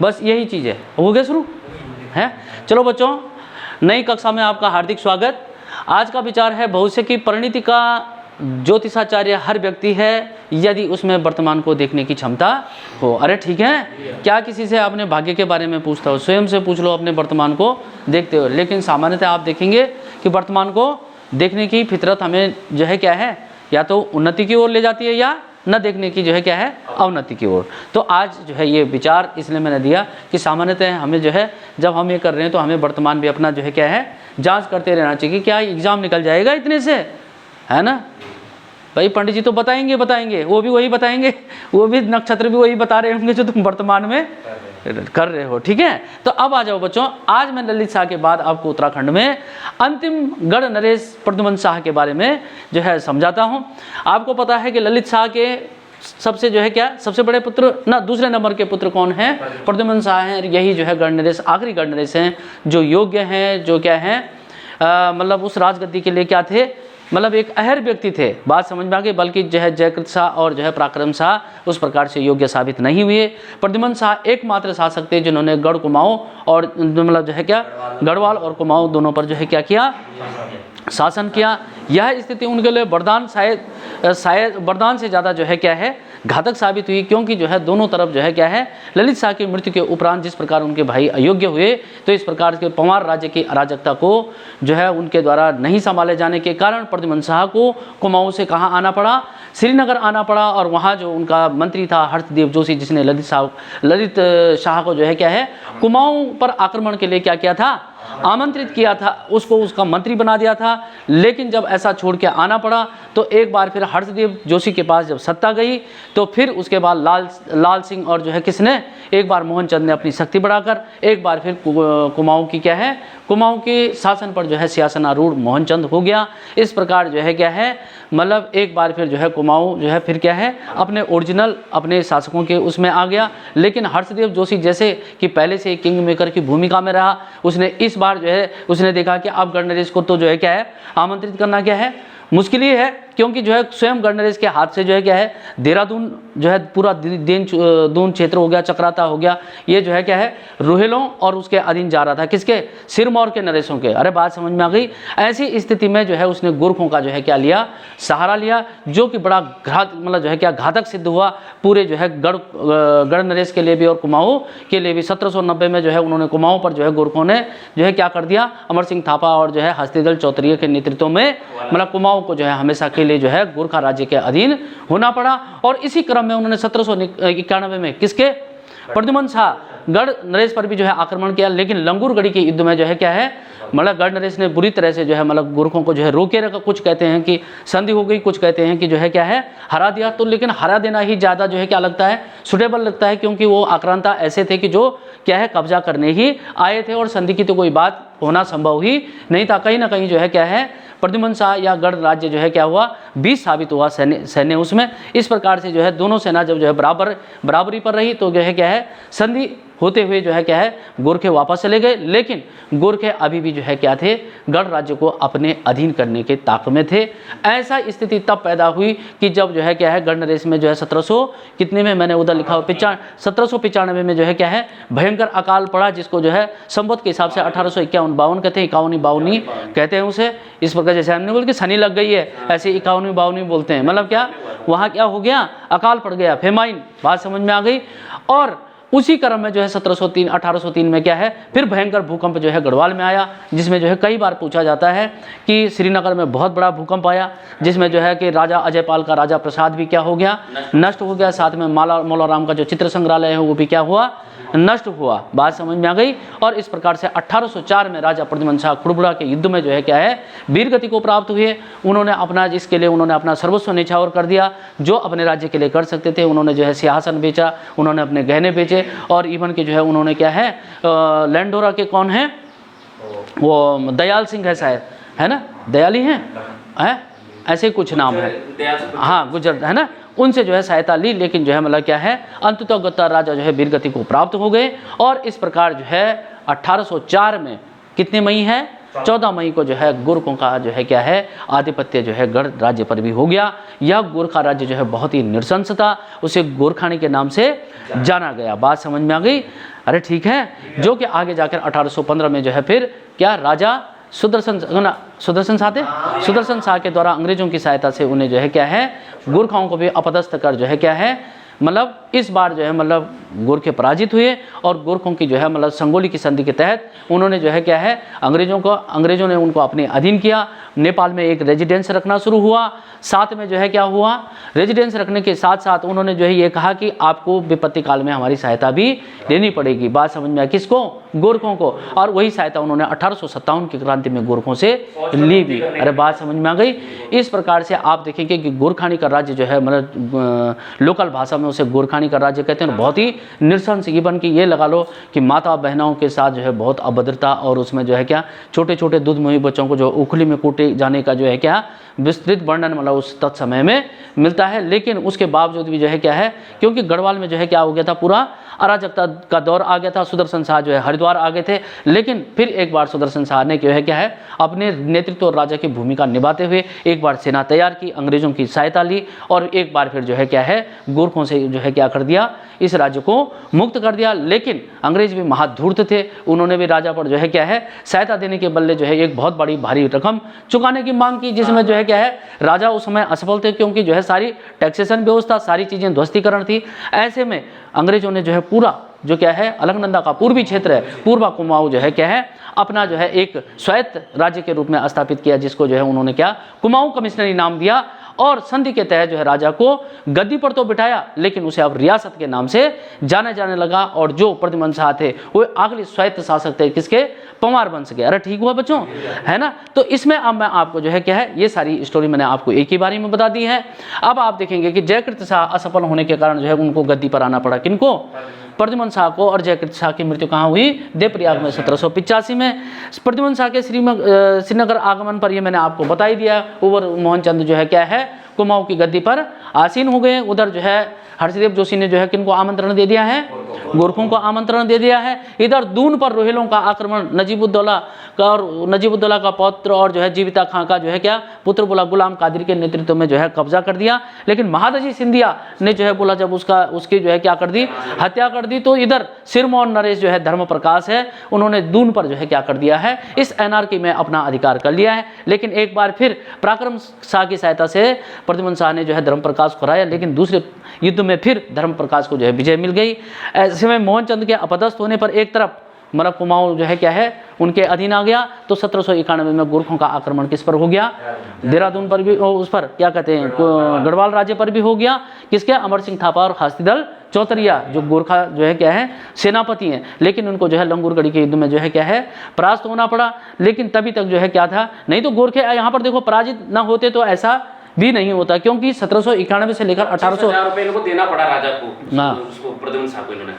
बस यही चीज़ है। हो गया शुरू है। चलो बच्चों, नई कक्षा में आपका हार्दिक स्वागत। आज का विचार है भविष्य की परिणति का ज्योतिषाचार्य हर व्यक्ति है यदि उसमें वर्तमान को देखने की क्षमता हो। अरे ठीक है, क्या किसी से आपने भाग्य के बारे में पूछता हो? स्वयं से पूछ लो अपने वर्तमान को देखते हो। लेकिन सामान्यतः आप देखेंगे कि वर्तमान को देखने की फितरत हमें जो है क्या है, या तो उन्नति की ओर ले जाती है या न देखने की जो है क्या है, अवनति की ओर। तो आज जो है ये विचार इसलिए मैंने दिया कि सामान्यतः हमें जो है जब हम ये कर रहे हैं तो हमें वर्तमान भी अपना जो है क्या है जांच करते रहना चाहिए कि क्या एग्जाम निकल जाएगा इतने से, है ना भाई। पंडित जी तो बताएंगे वो भी वही बताएंगे, वो भी नक्षत्र भी वही बता रहे होंगे जो तुम वर्तमान में कर रहे हो। ठीक है, तो अब आ जाओ बच्चों, आज मैं ललित शाह के बाद आपको उत्तराखंड में अंतिम गढ़ नरेश प्रद्युमन शाह के बारे में जो है समझाता हूँ। आपको पता है कि ललित शाह के सबसे जो है क्या सबसे बड़े पुत्र ना दूसरे नंबर के पुत्र कौन है? प्रद्युमन शाह हैं। यही जो है गढ़ नरेश आखिरी गढ़ नरेश हैं जो योग्य हैं, जो क्या है मतलब उस राजगद्दी के लिए क्या थे, मतलब एक अहर व्यक्ति थे। बात समझ में आ गई। बल्कि जो है जयकृत शाह और जो है पराक्रम शाह उस प्रकार से योग्य साबित नहीं हुए। प्रद्युमन शाह एकमात्र शासक थे जिन्होंने गढ़ कुमाऊं और मतलब जो है क्या गढ़वाल और कुमाऊं दोनों पर जो है क्या किया, शासन किया। यह स्थिति उनके लिए वरदान शायद वरदान से ज़्यादा जो है क्या है घातक साबित हुई, क्योंकि जो है दोनों तरफ जो है क्या है ललित शाह की मृत्यु के उपरांत जिस प्रकार उनके भाई अयोग्य हुए, तो इस प्रकार के पंवार राज्य की अराजकता को जो है उनके द्वारा नहीं संभाले जाने के कारण प्रद्युमन शाह को कुमाऊं से कहाँ आना पड़ा, श्रीनगर आना पड़ा। और वहाँ जो उनका मंत्री था हर्षदेव जोशी, जिसने ललित शाह को जो है क्या है कुमाऊं पर आक्रमण के लिए क्या किया था, आमंत्रित किया था, उसको उसका मंत्री बना दिया था। लेकिन जब ऐसा छोड़ के आना पड़ा तो एक बार फिर हर्षदेव जोशी के पास जब सत्ता गई तो फिर उसके बाद लाल सिंह और जो है किसने एक बार मोहनचंद ने अपनी शक्ति बढ़ाकर एक बार फिर कुमाऊं की क्या है कुमाऊं के शासन पर जो है सिंहासनारूढ़ मोहनचंद हो गया। इस प्रकार जो है क्या है मतलब एक बार फिर जो है कुमाऊं जो है फिर क्या है अपने ओरिजिनल अपने शासकों के उसमें आ गया। लेकिन हर्षदेव जोशी जैसे कि पहले से किंग मेकर की भूमिका में रहा, उसने इस बार जो है उसने देखा कि अब गढ़ नरेश को तो जो है क्या है आमंत्रित करना क्या है मुश्किल ही है, क्योंकि जो है स्वयं गढ़ नरेश के हाथ से जो है क्या है देहरादून जो है पूरा दून क्षेत्र हो गया, चक्राता हो गया, ये जो है क्या है रोहिलों और उसके अधीन जा रहा था, किसके सिरमौर के नरेशों के। अरे बात समझ में आ गई। ऐसी स्थिति में जो है उसने गोरखों का जो है क्या लिया सहारा लिया, जो कि बड़ा मतलब जो है क्या घातक सिद्ध हुआ पूरे जो है गढ़ नरेश के लिए भी और कुमाऊं के लिए भी। 1790 में जो है उन्होंने कुमाऊं पर जो है गोरखों ने जो है क्या कर दिया, अमर सिंह थापा और जो है हस्तीदल चौधरी के नेतृत्व में मतलब कुमाऊं को जो है हमेशा के लिए जो है गोरखा राज्य के अधीन होना पड़ा। और इसी क्रम में उन्होंने 1791 में किसके प्रद्युमन शाह गढ़ नरेश पर भी जो है आक्रमण किया। लेकिन लंगूरगढ़ी के युद्ध में जो है क्या है मतलब गढ़ नरेश ने बुरी तरह से जो है मतलब गोरखों को जो है रोके रखा। कुछ कहते हैं कि संधि हो गई, कुछ कहते हैं कि जो है क्या है हरा दिया। तो लेकिन हरा देना ही ज़्यादा जो है क्या लगता है सुटेबल लगता है, क्योंकि वो आक्रांता ऐसे थे कि जो क्या है कब्जा करने ही आए थे और संधि की तो कोई बात होना संभव ही नहीं था। कहीं ना कहीं जो है क्या है प्रद्युमन शाह या गढ़ राज्य जो है क्या हुआ बीच साबित हुआ सैन्य उसमें। इस प्रकार से जो है दोनों सेना जब जो है बराबरी पर रही तो जो है क्या है संधि होते हुए जो है क्या है गोरखे वापस चले गए। लेकिन गोरखे अभी भी जो है क्या थे गढ़ राज्य को अपने अधीन करने के ताक में थे। ऐसा स्थिति तब पैदा हुई कि जब जो है क्या है गढ़ नरेश में जो है 1700 कितने में मैंने उधर लिखा 1795 में जो है क्या है भयंकर अकाल पड़ा, जिसको जो है संवत के हिसाब से 1851-52 कहते हैं, 51-52 कहते हैं उसे। इस प्रकार जैसे हमने बोल कि शनि लग गई है ऐसे 51-52 बोलते हैं। मतलब क्या वहाँ क्या हो गया अकाल पड़ गया, फेमाइन। बात समझ में आ गई। और उसी क्रम में जो है 1803 में क्या है फिर भयंकर भूकंप जो है गढ़वाल में आया, जिसमें जो है कई बार पूछा जाता है कि श्रीनगर में बहुत बड़ा भूकंप आया, जिसमें जो है कि राजा अजयपाल का राजा प्रसाद भी क्या हो गया नष्ट हो गया। साथ में मौलाराम का जो चित्र संग्रहालय है वो भी क्या हुआ नष्ट हुआ। बात समझ में आ गई। और इस प्रकार से 1804 में राजा प्रद्युमन शाह खुड़बुड़ा के युद्ध में जो है क्या है वीर गति को प्राप्त हुए। उन्होंने अपना इसके लिए उन्होंने अपना सर्वस्व न्यौछावर कर दिया, जो अपने राज्य के लिए कर सकते थे। उन्होंने जो है सिंहासन बेचा, उन्होंने अपने गहने बेचे और इवन के जो है उन्होंने क्या है लैंडोरा के कौन है वो दयाल सिंह है शायद, है ना दयाली हैं ऐसे कुछ नाम है, हाँ गुजर है ना, उनसे जो है सहायता ली। लेकिन जो है मतलब क्या है अंततः गद्दार राजा जो है वीरगति को प्राप्त हो गए। और इस प्रकार जो है 1804 में कितने मई है 14 मई को जो है गोरखों का जो है क्या है आधिपत्य जो है गढ़ राज्य पर भी हो गया। यह गोरखा राज्य जो है बहुत ही नृशंस था, उसे गोरखानी के नाम से जाना गया। बात समझ में आ गई? अरे ठीक है। जो कि आगे जाकर 1815 में जो है फिर क्या राजा सुदर्शन शाह थे, सुदर्शन शाह के द्वारा अंग्रेजों की सहायता से उन्हें जो है क्या है गोरखाओं को भी अपदस्थ कर जो है क्या है मतलब इस बार जो है मतलब गोरखे पराजित हुए और गोरखों की जो है मतलब संगोली की संधि के तहत उन्होंने जो है क्या है अंग्रेजों ने उनको अपने अधीन किया। नेपाल में एक रेजिडेंस रखना शुरू हुआ। साथ में जो है क्या हुआ, रेजिडेंस रखने के साथ साथ उन्होंने जो है ये कहा कि आपको विपत्ति काल में हमारी सहायता भी लेनी पड़ेगी। बात समझ में आई? किसको? गोरखों को। और वही सहायता उन्होंने 1857 की क्रांति में गोरखों से ली भी। अरे बात समझ में आ गई? इस प्रकार से आप देखेंगे कि गोरखानी का राज्य जो है मतलब लोकल भाषा में उसे गोरखानी का राज्य कहते हैं। बहुत ही नृशंस, इवन कि ये लगा लो कि माता बहनों के साथ जो है बहुत अभद्रता और उसमें जो है क्या छोटे छोटे दूधमुही बच्चों को जो उखली में कूटे जाने का जो है क्या विस्तृत वर्णन मतलब उस तत्समय में मिलता है। लेकिन उसके बावजूद भी जो है क्या है क्योंकि गढ़वाल में जो है क्या हो गया था, पूरा अराजकता का दौर आ गया था। सुदर्शन शाह जो है हरिद्वार आ गए थे, लेकिन फिर एक बार सुदर्शन शाह ने जो है क्या है अपने नेतृत्व और राजा की भूमिका निभाते हुए एक बार सेना तैयार की, अंग्रेजों की सहायता ली और एक बार फिर जो है क्या है गोरखों से जो है क्या कर दिया, इस राज्य को मुक्त कर दिया। लेकिन अंग्रेज भी महाधूर्त थे, उन्होंने भी राजा पर जो है क्या है सहायता देने के बदले जो है एक बहुत बड़ी भारी रकम चुकाने की मांग की, जिसमें जो है क्या है राजा उस समय असफल थे क्योंकि जो है सारी टैक्सेशन व्यवस्था, सारी चीज़ें ध्वस्तीकरण थी। ऐसे में अंग्रेजों ने जो है पूरा जो क्या है अलकनंदा का पूर्वी क्षेत्र है, पूर्वा कुमाऊं जो है क्या है अपना जो है एक स्वायत्त राज्य के रूप में स्थापित किया, जिसको जो है उन्होंने क्या कुमाऊं कमिश्नरी नाम दिया। और संधि के तहत जो है राजा को गद्दी पर तो बिठाया, लेकिन उसे अब रियासत के नाम से जाने जाने लगा। और जो प्रद्युमन शाह थे वो आखिरी स्वायत्त शासक थे, किसके? पंवार वंश के। अरे ठीक हुआ बच्चों, है ना? तो इसमें अब मैं आपको जो है क्या है ये सारी स्टोरी मैंने आपको एक ही बारी में बता दी है। अब आप देखेंगे कि जयकृत शाह असफल होने के कारण जो है उनको गद्दी पर आना पड़ा। किनको? प्रद्युमन शाह को। और जयकृत शाह की मृत्यु कहाँ हुई? देवप्रयाग में 1785 में। प्रद्युमन शाह के श्रीनगर आगमन पर ये मैंने आपको बता ही दिया। उवर मोहनचंद जो है क्या है कुमाऊं की गद्दी पर आसीन हो गए। उधर जो है हर्षदेव जोशी ने जो है किनको आमंत्रण दे दिया है? गोरखों को आमंत्रण दे दिया है। इधर दून पर रोहिलों का आक्रमण नजीबुद्दौला का पौत्र और जो है जीविता खां का जो है क्या पुत्र बोला गुलाम कादिर के नेतृत्व में जो है कब्जा कर दिया। लेकिन महादजी सिंधिया ने जो है बोला जब उसकी जो है क्या कर दी, हत्या कर दी। तो इधर सिरमौर नरेश जो है धर्म प्रकाश है, उन्होंने दून पर जो है क्या कर दिया है, इस एनार्की में अपना अधिकार कर लिया है। लेकिन एक बार फिर पराक्रम शाह की सहायता से प्रद्युमन शाह ने जो है धर्म प्रकाश को हराया, लेकिन दूसरे युद्ध में फिर धर्म प्रकाश को जो है विजय मिल गई। ऐसे में मोहनचंद के अपदस्थ होने पर एक तरफ मतलब कुमाऊं जो है क्या है उनके अधीन आ गया, तो 1791 में गोरखों का आक्रमण किस पर हो गया? देहरादून पर भी, उस पर क्या कहते हैं गढ़वाल राज्य पर भी हो गया। किसके? अमर सिंह थापा और हस्तिदल चौतरिया जो गोरखा जो है क्या है सेनापति हैं, लेकिन उनको जो है लंगूरगढ़ी के युद्ध में जो है क्या है परास्त होना पड़ा। लेकिन तभी तक जो है क्या था, नहीं तो गोरखे यहाँ पर देखो पराजित न होते तो ऐसा भी नहीं होता, क्योंकि 1791 से लेकर 1800 रुपए इनको देना पड़ा राजा को, उसको प्रद्युमन शाह को इन्होंने।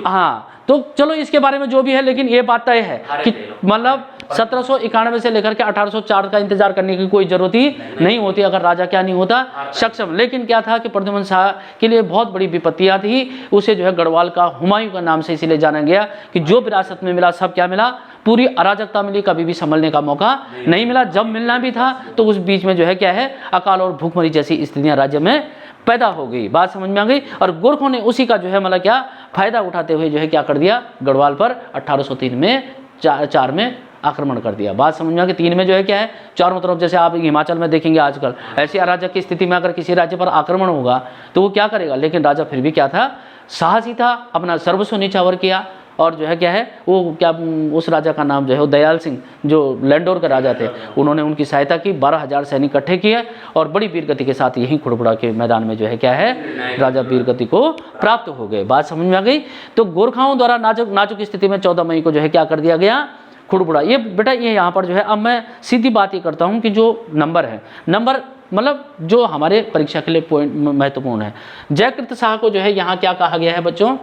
हाँ तो चलो इसके बारे में जो भी है, लेकिन ये बात तय है कि मतलब 1791 से लेकर के 1804 का इंतजार करने की कोई जरूरत ही नहीं होती अगर राजा क्या नहीं होता सक्षम। लेकिन क्या था कि प्रद्युमन शाह के लिए बहुत बड़ी विपत्तियां थी। उसे जो है गढ़वाल का हुमायूं का नाम से इसीलिए जाना गया कि जो विरासत में मिला सब क्या मिला, पूरी अराजकता मिली, कभी भी संभलने का मौका नहीं मिला। जब मिलना भी था तो उस बीच में जो है क्या है अकाल और भूखमरी जैसी स्थितियां राज्य में पैदा हो गई। बात समझ में आ गई। और गोरखों ने उसी का जो है मतलब क्या फायदा उठाते हुए जो है क्या कर दिया, गढ़वाल पर 1803 में 4 में आक्रमण कर दिया। बात समझ में आ गई। 3 में जो है क्या है चारों तरफ, जैसे आप हिमाचल में देखेंगे आजकल ऐसी अराजक की स्थिति में अगर किसी राज्य पर आक्रमण होगा तो वो क्या करेगा, लेकिन राजा फिर भी क्या था, साहसी था, अपना सर्वस्व न्यौछावर किया। और जो है क्या है वो क्या उस राजा का नाम जो है वो दयाल सिंह जो लैंडोर के राजा थे, उन्होंने उनकी सहायता की, 12,000 सैनिक इकट्ठे किए और बड़ी वीरगति के साथ यहीं खुड़बुड़ा के मैदान में जो है क्या है राजा वीरगति को प्राप्त हो गए। बात समझ में आ गई। तो गोरखाओं द्वारा नाजुक स्थिति में 14 मई को जो है क्या कर दिया गया, खुड़बुड़ा। ये बेटा ये यहाँ पर जो है अब मैं सीधी बात ये करता हूँ कि जो नंबर है, नंबर मतलब जो हमारे परीक्षा के लिए पॉइंट महत्वपूर्ण है। जयकृत शाह को जो है यहाँ क्या कहा गया है बच्चों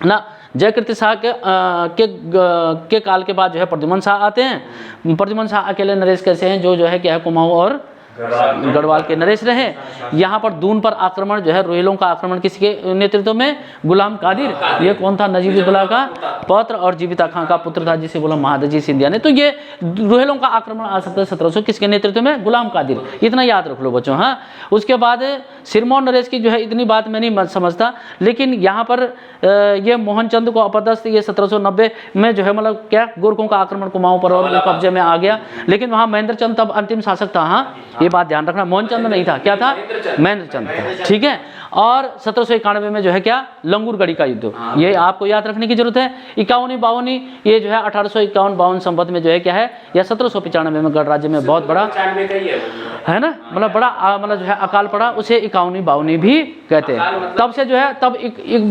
ना, जयकृत शाह के काल के बाद जो है प्रद्युमन शाह आते हैं। प्रद्युमन शाह अकेले नरेश कैसे हैं जो है क्या है कुमाऊं और गढ़वाल के नरेश रहे। यहाँ पर दून पर आक्रमण जो है, रोहिलों का आक्रमण किसके नेतृत्व में? गुलाम कादिर। ये कौन था? नजीबुद्दौला का पौत्र और जीविता खां का पुत्र था, जिसे बोला महादजी सिंधिया ने। तो ये रोहिलों का आक्रमण आ सकता है 1700 किसके नेतृत्व में? गुलाम कादिर। इतना याद रख लो बच्चों। हाँ, उसके बाद सिरमौर नरेश की जो है इतनी बात मैं नहीं समझता, लेकिन यहाँ पर ये मोहनचंद को अपदस्थ, ये 1790 में जो है मतलब क्या गोरखों का आक्रमण कुमाऊं पर और कब्जे में आ गया। लेकिन वहाँ महेंद्र चंद तब अंतिम शासक था। हाँ, ये बात ध्यान रखना, मोहनचंद नहीं था, क्या था? महेंद्र चंद था। ठीक है। और 1791 में जो है क्या? लंगूरगढ़ी का युद्ध, ये आपको याद रखने की जरूरत है। 51-52 ये जो है 1851-52 संवत में जो है क्या है, या 1795 में गढ़ राज्य में बहुत बड़ा है ना, मतलब बड़ा मतलब जो है अकाल पड़ा, उसे 51-52 भी कहते हैं। तब से जो है, तब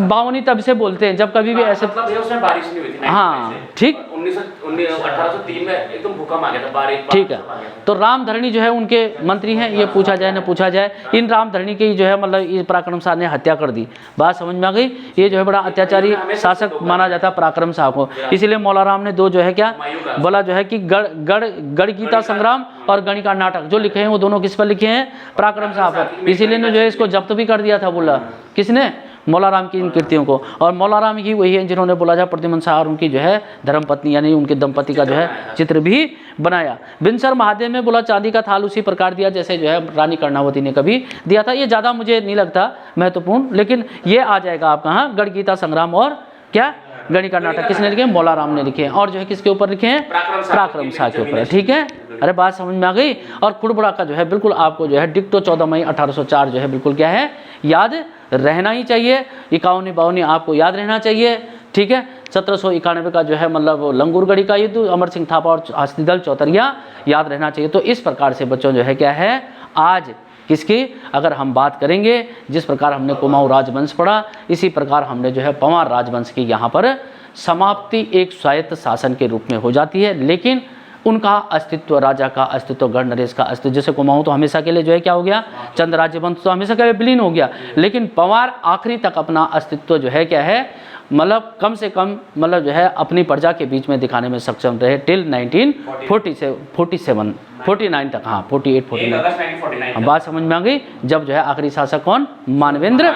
52 तब से बोलते हैं जब कभी भी ऐसे उसमें बारिश नहीं हुई थी। हाँ, ठीक। 1803 में एकदम भूकंप आ गया था, बारिश। ठीक है। तो रामधरणी जो है उनके मंत्री हैं, ये पूछा जाए न पूछा जाए, इन रामधरणी की जो है मतलब इस पराक्रम शाह ने हत्या कर दी। बात समझ में आ गई? ये जो है बड़ा अत्याचारी शासक माना जाता है पराक्रम शाह को। इसीलिए मौलाराम ने दो जो है क्या बोला, जो है कि गढ़ गीता संग्राम और गणिका नाटक जो लिखे हैं वो दोनों किस पर लिखे हैं? पराक्रम शाह पर। इसीलिए ने जो है इसको जब्त भी कर दिया था, बोला किसने? मौलाराम की इन कृतियों को। और मौलाराम ही वही है जिन्होंने बोला जा प्रद्युम्न शाह और उनकी जो है धर्मपत्नी यानी उनके दंपति का जो है चित्र भी बनाया। बिनसर महादेव में बोला चांदी का थाल उसी प्रकार दिया जैसे जो है रानी कर्णावती ने कभी दिया था। ये ज़्यादा मुझे नहीं लगता महत्वपूर्ण, लेकिन ये आ जाएगा आपका। हाँ, गढ़ गीता संग्राम और क्या गणिका नाटक किसने लिखे? मौलाराम ने लिखे हैं। और जो है किसके ऊपर लिखे हैं? पराक्रम शाह के ऊपर। ठीक है, अरे बात समझ में आ गई। और कुड़बुड़ा का जो है बिल्कुल आपको जो है डिक्टो 14 मई 1804 जो है बिल्कुल क्या है, याद रहना ही चाहिए। 51-52 आपको याद रहना चाहिए। ठीक है। 1791 का जो है मतलब लंगूरगढ़ी का युद्ध, अमर सिंह थापा और हस्तिदल चौतरिया याद रहना चाहिए। तो इस प्रकार से बच्चों जो है क्या है, आज किसकी अगर हम बात करेंगे, जिस प्रकार हमने कुमाऊं राजवंश पढ़ा, इसी प्रकार हमने जो है पंवार राजवंश की यहाँ पर समाप्ति एक स्वायत्त शासन के रूप में हो जाती है। लेकिन उनका अस्तित्व, राजा का अस्तित्व, गढ़ नरेश का अस्तित्व, जैसे कुमाऊं तो हमेशा के लिए जो है क्या हो गया, चंद राज्यवंश तो हमेशा के लिए विलीन हो गया, लेकिन पंवार आखिरी तक अपना अस्तित्व जो है क्या है, मतलब कम से कम मतलब जो है अपनी प्रजा के बीच में दिखाने में सक्षम रहे टिल 1949 तक। हाँ, 48-49 बात समझ में आ गई। जब जो है आखिरी शासक कौन? मानवेंद्र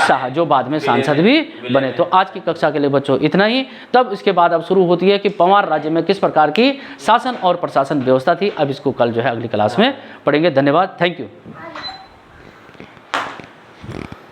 शाह, जो बाद में सांसद भी बने। तो आज की कक्षा के लिए बच्चों इतना ही। तब इसके बाद अब शुरू होती है कि पंवार राज्य में किस प्रकार की शासन और प्रशासन व्यवस्था थी। अब इसको कल जो है अगली क्लास में पढ़ेंगे। धन्यवाद, थैंक यू।